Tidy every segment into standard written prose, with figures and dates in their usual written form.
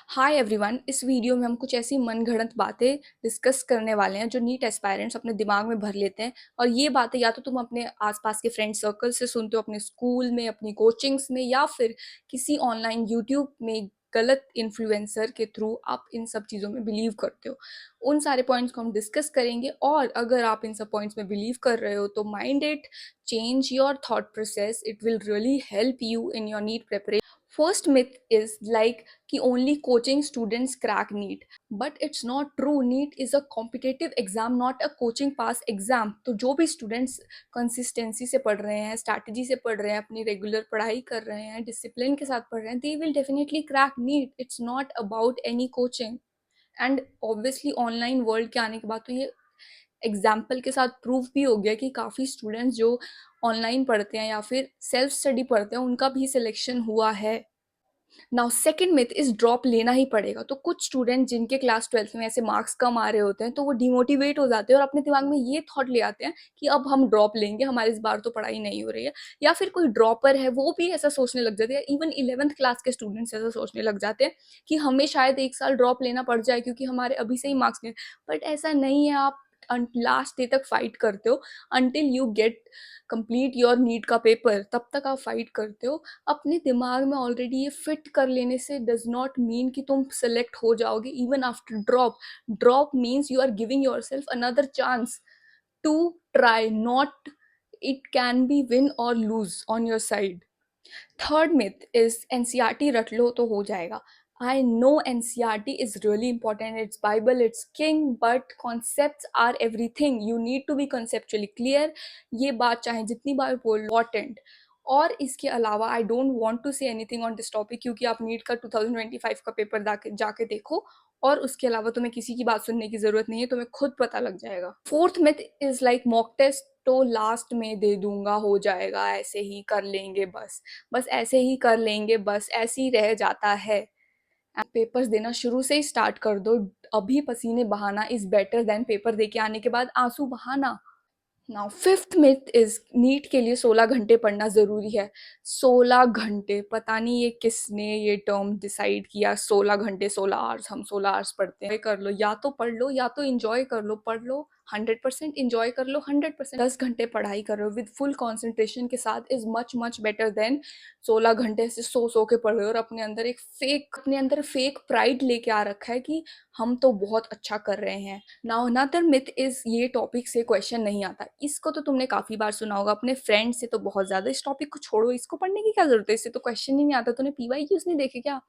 Hi everyone. इस video में हम कुछ ऐसी मनगढ़ंत बातें डिस्कस करने वाले हैं जो नीट एस्पायरेंट्स अपने दिमाग में भर लेते हैं। और ये बातें या तो तुम अपने आसपास के फ्रेंड सर्कल से सुनते हो, अपने स्कूल में, अपनी कोचिंग्स में, या फिर किसी ऑनलाइन यूट्यूब में गलत इन्फ्लुएंसर के थ्रू आप इन सब चीज़ों में बिलीव करते हो। उन सारे पॉइंट्स को हम डिस्कस करेंगे, और अगर आप इन सब पॉइंट्स में बिलीव कर रहे हो तो mind it, change your thought process, it will really help you in your NEET preparation. First myth is like कि only coaching students crack NEET, but it's not true. NEET is a competitive exam, not a coaching pass exam. तो जो भी students consistency से पढ़ रहे हैं, strategy से पढ़ रहे हैं, अपनी regular पढ़ाई कर रहे हैं, discipline के साथ पढ़ रहे हैं, they will definitely crack NEET. It's not about any coaching. And obviously online world के आने के बाद तो ये एग्जाम्पल के साथ प्रूव भी हो गया कि काफ़ी स्टूडेंट्स जो ऑनलाइन पढ़ते हैं या फिर सेल्फ स्टडी पढ़ते हैं उनका भी सिलेक्शन हुआ है। Now second myth is drop लेना ही पड़ेगा। तो कुछ स्टूडेंट जिनके क्लास 12th में ऐसे मार्क्स कम आ रहे होते हैं तो वो डिमोटिवेट हो जाते हैं और अपने दिमाग में ये थॉट ले आते हैं कि अब हम ड्रॉप लेंगे, हमारे इस बार तो पढ़ाई नहीं हो रही है। या फिर कोई ड्रॉपर है वो भी ऐसा सोचने लग जाते हैं। इवन 11th क्लास के स्टूडेंट्स ऐसा सोचने लग जाते हैं कि हमें शायद एक साल ड्रॉप लेना पड़ जाए क्योंकि हमारे अभी से ही मार्क्स नहीं। बट ऐसा नहीं है। आप लास्ट डे तक फाइट करते हो until you get complete your NEET का पेपर, तब तक आप फाइट करते हो। अपने दिमाग में ऑलरेडी ये फिट कर लेने से डज नॉट मीन कि तुम सेलेक्ट हो जाओगे even after drop. Drop means you are giving your self another chance to try, not it can be win और lose on your side. Third myth is NCERT रट लो तो हो जाएगा। I know NCERT is really important, it's Bible, it's king, but concepts are everything. You need to be conceptually clear. ये बात चाहे जितनी बार बोलो, important। और इसके अलावा I don't want to say anything on this topic क्योंकि आप नीट का 2025 का पेपर जाके देखो, और उसके अलावा तुम्हें किसी की बात सुनने की जरूरत नहीं है, तुम्हें खुद पता लग जाएगा। Fourth myth is like mock test तो लास्ट में दे दूंगा, हो जाएगा, ऐसे ही कर लेंगे, बस ऐसे ही कर लेंगे, बस ऐसे ही रह जाता है। पेपर्स देना शुरू से ही स्टार्ट कर दो। अभी पसीने बहाना इज बेटर देन पेपर दे के आने के बाद आंसू बहाना। Now fifth myth is NEET के लिए 16 घंटे पढ़ना जरूरी है। 16 घंटे, पता नहीं ये किसने ये टर्म डिसाइड किया। 16 घंटे, 16 आवर्स, हम 16 आवर्स पढ़ते हैं। कर लो, या तो पढ़ लो या तो इंजॉय कर लो। पढ़ लो 100%, इंजॉय कर लो 100%। 10 घंटे पढ़ाई कर रहे हो विद फुल कॉन्सेंट्रेशन के साथ is much much better than 16 घंटे से सो के पढ़ रहे हो और अपने अंदर फेक प्राइड लेके आ रखा है कि हम तो बहुत अच्छा कर रहे हैं। नाउ अनदर मिथ इज ये टॉपिक से क्वेश्चन नहीं आता। इसको तो तुमने काफी बार सुना होगा अपने फ्रेंड से तो बहुत ज्यादा। इस टॉपिक को छोड़ो, इसको पढ़ने की क्या जरूरत है, इससे तो क्वेश्चन ही नहीं आता। तूने PYQs नहीं देखे क्या?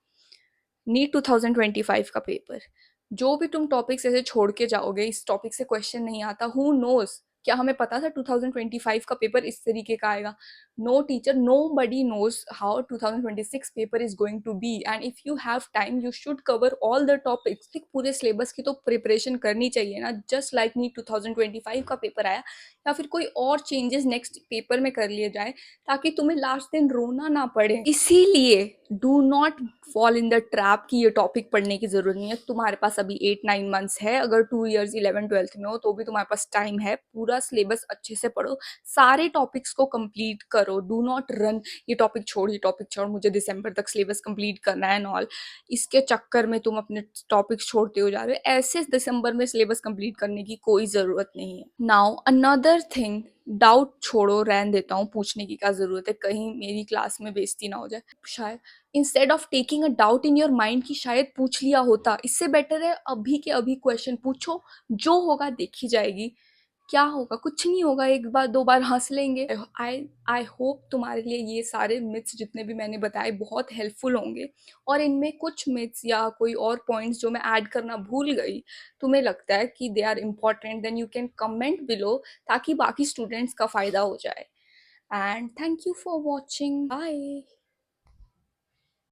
नीट 2025 का पेपर, जो भी तुम टॉपिक्स ऐसे छोड़ के जाओगे, इस टॉपिक से क्वेश्चन नहीं आता, हु नोज। क्या हमें पता था 2025 का पेपर इस तरीके का आएगा? No teacher, nobody knows how 2026 paper is going to be. And if you have time you should cover all the topics. पूरे सिलेबस की तो प्रिपरेशन करनी चाहिए ना। जस्ट लाइक नीट 2025 का पेपर आया, या फिर कोई और चेंजेस नेक्स्ट पेपर में कर लिए जाए ताकि तुम्हें लास्ट दिन रोना ना पड़े। इसीलिए do not fall in the trap कि ये टॉपिक पढ़ने की जरूरत नहीं है। तुम्हारे पास अभी 8-9 मंथ्स है। अगर 2 इयर्स 11th-12th में हो तो भी तुम्हारे पास टाइम है। पूरा सिलेबस अच्छे से पढ़ो, सारे टॉपिक्स को कंप्लीट करो। डू नॉट रन, ये टॉपिक छोड़, ये टॉपिक छोड़, मुझे दिसंबर तक सिलेबस कंप्लीट करना है एंड ऑल। इसके चक्कर में तुम अपने टॉपिक्स छोड़ते हो जा रहे हो। ऐसे दिसंबर में सिलेबस कंप्लीट करने की कोई जरूरत नहीं है। नाउ अनदर थिंग, डाउट छोड़ो, रहन देता हूँ, पूछने की क्या जरूरत है, कहीं मेरी क्लास में बेइज्जती ना हो जाए। शायद instead of taking a doubt in your mind कि शायद पूछ लिया होता, इससे बेटर है अभी के अभी क्वेश्चन पूछो। जो होगा देखी जाएगी। क्या होगा? कुछ नहीं होगा, एक बार दो बार हंस लेंगे। आई आई होप तुम्हारे लिए ये सारे मिथ्स जितने भी मैंने बताए बहुत हेल्पफुल होंगे। और इनमें कुछ मिथ्स या कोई और पॉइंट्स जो मैं ऐड करना भूल गई, तुम्हें लगता है कि they are important, then you can comment below ताकि बाकी स्टूडेंट्स का फायदा हो जाए। And thank you for watching, bye.